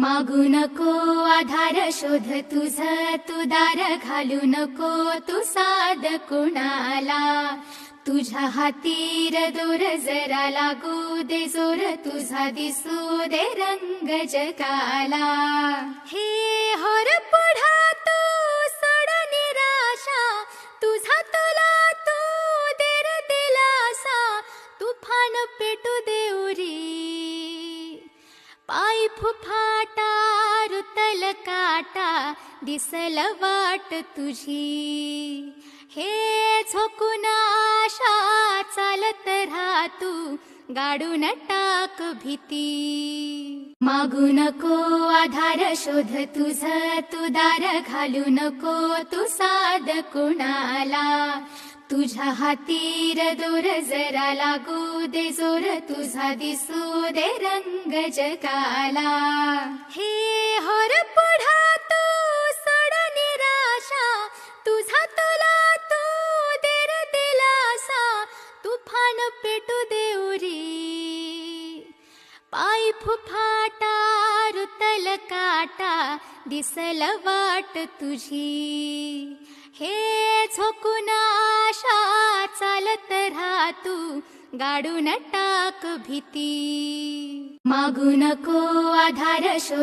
मागू नको आधार शोध तुझ तू दार घालू नको तू साध कुणाला तुझ्या हातीर दोर जरा लागू दे जोर तुझा दिसू दे रंग जगाला हे होर पुढा तू सोड निराशा तुझा तुला तू देर दिलासा तुफान पेटू देउरी पाय फुफाटा रुतल काटा दिसल वाट तुझी हे झोकून आशा चालत राहा तू गाडून टाक भीती मागू नको आधार शोध तुझ तू दार घालू नको तू साध कुणाला तुझ्या हातीर दोर जरा लागू दे जोर तुझा दिसू दे रंग जगाला हे होर पुढा तू सोड निराशा तुझा तुला तू देर दिलासा तुफान पेटू देउरी पाय फुफाटा रुतल काटा दिसल वाट तुझी हे झोकून आशा चालत राहा तू गाडून टाक भीती मागू नको आधार शोध